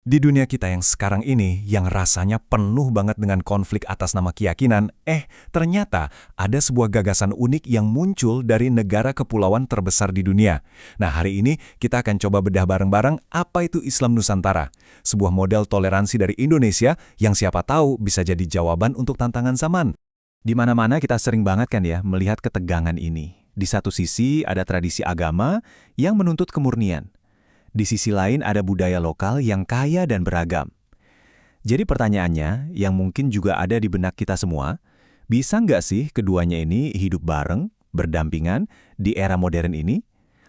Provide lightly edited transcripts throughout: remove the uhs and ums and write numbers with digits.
Di dunia kita yang sekarang ini, yang rasanya penuh banget dengan konflik atas nama keyakinan, ternyata ada sebuah gagasan unik yang muncul dari negara kepulauan terbesar di dunia. Nah, hari ini kita akan coba bedah bareng-bareng apa itu Islam Nusantara. Sebuah model toleransi dari Indonesia yang siapa tahu bisa jadi jawaban untuk tantangan zaman. Di mana-mana kita sering banget kan ya melihat ketegangan ini. Di satu sisi ada tradisi agama yang menuntut kemurnian. Di sisi lain ada budaya lokal yang kaya dan beragam. Jadi pertanyaannya, yang mungkin juga ada di benak kita semua, bisa nggak sih keduanya ini hidup bareng, berdampingan di era modern ini?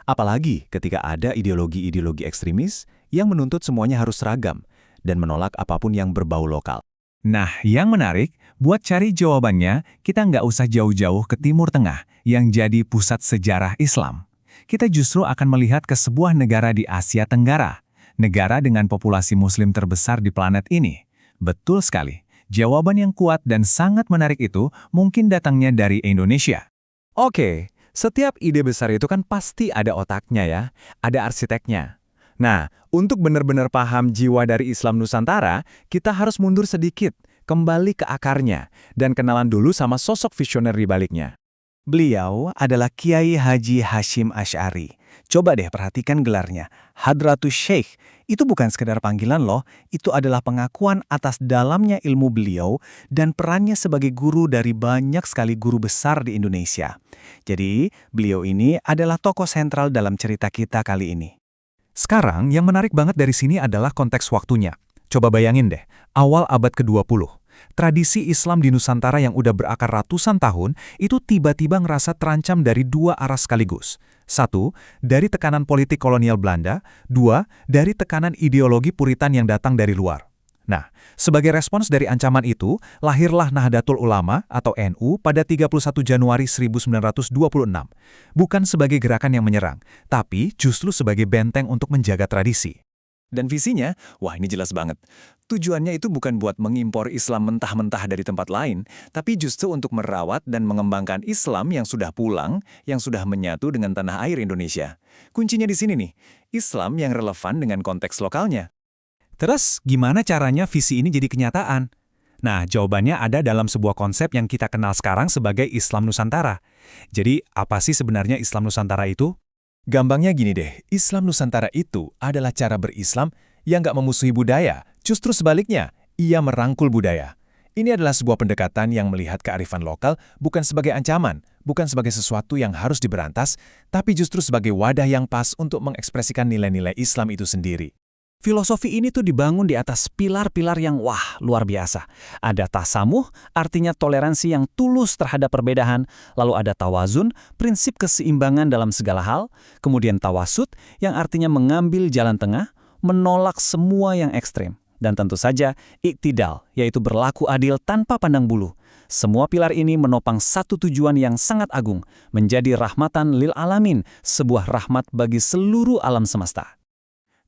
Apalagi ketika ada ideologi-ideologi ekstremis yang menuntut semuanya harus seragam dan menolak apapun yang berbau lokal. Nah, yang menarik, buat cari jawabannya, kita nggak usah jauh-jauh ke Timur Tengah yang jadi pusat sejarah Islam. Kita justru akan melihat ke sebuah negara di Asia Tenggara, negara dengan populasi Muslim terbesar di planet ini. Betul sekali, jawaban yang kuat dan sangat menarik itu mungkin datangnya dari Indonesia. Oke, setiap ide besar itu kan pasti ada otaknya ya, ada arsiteknya. Nah, untuk benar-benar paham jiwa dari Islam Nusantara, kita harus mundur sedikit, kembali ke akarnya, dan kenalan dulu sama sosok visioner di baliknya. Beliau adalah Kiai Haji Hashim Asy'ari. Coba deh perhatikan gelarnya, Hadratus Syekh. Itu bukan sekedar panggilan loh, itu adalah pengakuan atas dalamnya ilmu beliau dan perannya sebagai guru dari banyak sekali guru besar di Indonesia. Jadi, beliau ini adalah tokoh sentral dalam cerita kita kali ini. Sekarang, yang menarik banget dari sini adalah konteks waktunya. Coba bayangin deh, awal abad ke-20. Tradisi Islam di Nusantara yang udah berakar ratusan tahun, itu tiba-tiba ngerasa terancam dari dua arah sekaligus. Satu, dari tekanan politik kolonial Belanda. Dua, dari tekanan ideologi Puritan yang datang dari luar. Nah, sebagai respons dari ancaman itu, lahirlah Nahdlatul Ulama atau NU pada 31 Januari 1926. Bukan sebagai gerakan yang menyerang, tapi justru sebagai benteng untuk menjaga tradisi. Dan visinya, wah ini jelas banget. Tujuannya itu bukan buat mengimpor Islam mentah-mentah dari tempat lain, tapi justru untuk merawat dan mengembangkan Islam yang sudah pulang, yang sudah menyatu dengan tanah air Indonesia. Kuncinya di sini nih, Islam yang relevan dengan konteks lokalnya. Terus, gimana caranya visi ini jadi kenyataan? Nah, jawabannya ada dalam sebuah konsep yang kita kenal sekarang sebagai Islam Nusantara. Jadi, apa sih sebenarnya Islam Nusantara itu? Gampangnya gini deh, Islam Nusantara itu adalah cara berislam yang nggak memusuhi budaya, justru sebaliknya, ia merangkul budaya. Ini adalah sebuah pendekatan yang melihat kearifan lokal bukan sebagai ancaman, bukan sebagai sesuatu yang harus diberantas, tapi justru sebagai wadah yang pas untuk mengekspresikan nilai-nilai Islam itu sendiri. Filosofi ini tuh dibangun di atas pilar-pilar yang luar biasa. Ada tasamuh, artinya toleransi yang tulus terhadap perbedaan, lalu ada tawazun, prinsip keseimbangan dalam segala hal, kemudian tawasud, yang artinya mengambil jalan tengah, menolak semua yang ekstrem, dan tentu saja iktidal, yaitu berlaku adil tanpa pandang bulu. Semua pilar ini menopang satu tujuan yang sangat agung, menjadi rahmatan lil alamin, sebuah rahmat bagi seluruh alam semesta.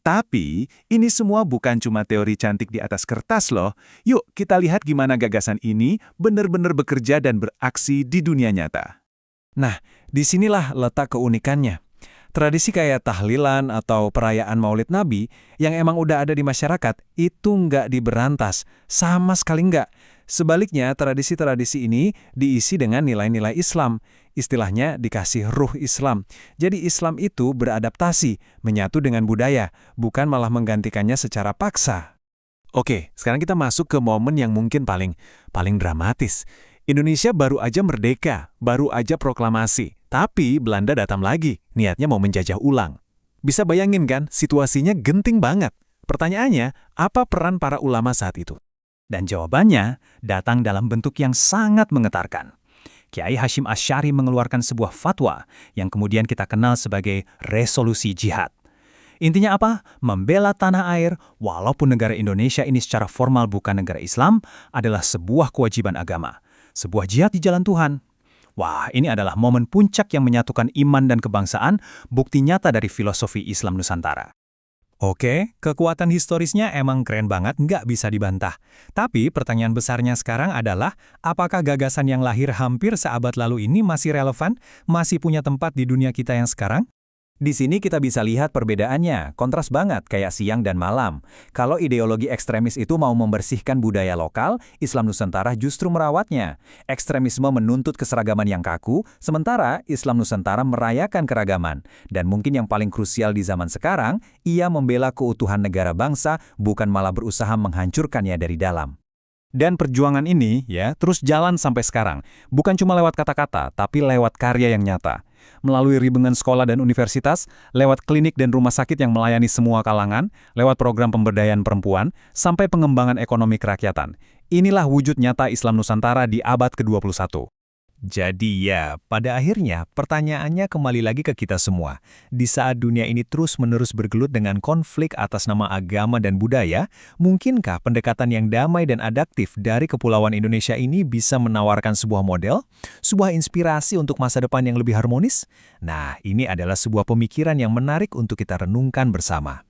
Tapi, ini semua bukan cuma teori cantik di atas kertas loh. Yuk, kita lihat gimana gagasan ini benar-benar bekerja dan beraksi di dunia nyata. Nah, disinilah letak keunikannya. Tradisi kayak tahlilan atau perayaan Maulid Nabi yang emang udah ada di masyarakat, itu nggak diberantas, sama sekali nggak. Sebaliknya, tradisi-tradisi ini diisi dengan nilai-nilai Islam. Istilahnya dikasih ruh Islam. Jadi Islam itu beradaptasi, menyatu dengan budaya, bukan malah menggantikannya secara paksa. Oke, sekarang kita masuk ke momen yang mungkin paling dramatis. Indonesia baru aja merdeka, baru aja proklamasi. Tapi Belanda datang lagi, niatnya mau menjajah ulang. Bisa bayangin kan, situasinya genting banget. Pertanyaannya, apa peran para ulama saat itu? Dan jawabannya datang dalam bentuk yang sangat menggetarkan. Kiai Hashim Asy'ari mengeluarkan sebuah fatwa yang kemudian kita kenal sebagai resolusi jihad. Intinya apa? Membela tanah air, walaupun negara Indonesia ini secara formal bukan negara Islam, adalah sebuah kewajiban agama. Sebuah jihad di jalan Tuhan. Wah, ini adalah momen puncak yang menyatukan iman dan kebangsaan, bukti nyata dari filosofi Islam Nusantara. Oke, kekuatan historisnya emang keren banget, nggak bisa dibantah. Tapi pertanyaan besarnya sekarang adalah, apakah gagasan yang lahir hampir seabad lalu ini masih relevan, masih punya tempat di dunia kita yang sekarang? Di sini kita bisa lihat perbedaannya, kontras banget kayak siang dan malam. Kalau ideologi ekstremis itu mau membersihkan budaya lokal, Islam Nusantara justru merawatnya. Ekstremisme menuntut keseragaman yang kaku, sementara Islam Nusantara merayakan keragaman. Dan mungkin yang paling krusial di zaman sekarang, ia membela keutuhan negara bangsa, bukan malah berusaha menghancurkannya dari dalam. Dan perjuangan ini ya terus jalan sampai sekarang. Bukan cuma lewat kata-kata, tapi lewat karya yang nyata. Melalui ribengan sekolah dan universitas, lewat klinik dan rumah sakit yang melayani semua kalangan, lewat program pemberdayaan perempuan, sampai pengembangan ekonomi kerakyatan. Inilah wujud nyata Islam Nusantara di abad ke-21. Jadi ya, pada akhirnya pertanyaannya kembali lagi ke kita semua. Di saat dunia ini terus-menerus bergelut dengan konflik atas nama agama dan budaya, mungkinkah pendekatan yang damai dan adaptif dari Kepulauan Indonesia ini bisa menawarkan sebuah model, sebuah inspirasi untuk masa depan yang lebih harmonis? Nah, ini adalah sebuah pemikiran yang menarik untuk kita renungkan bersama.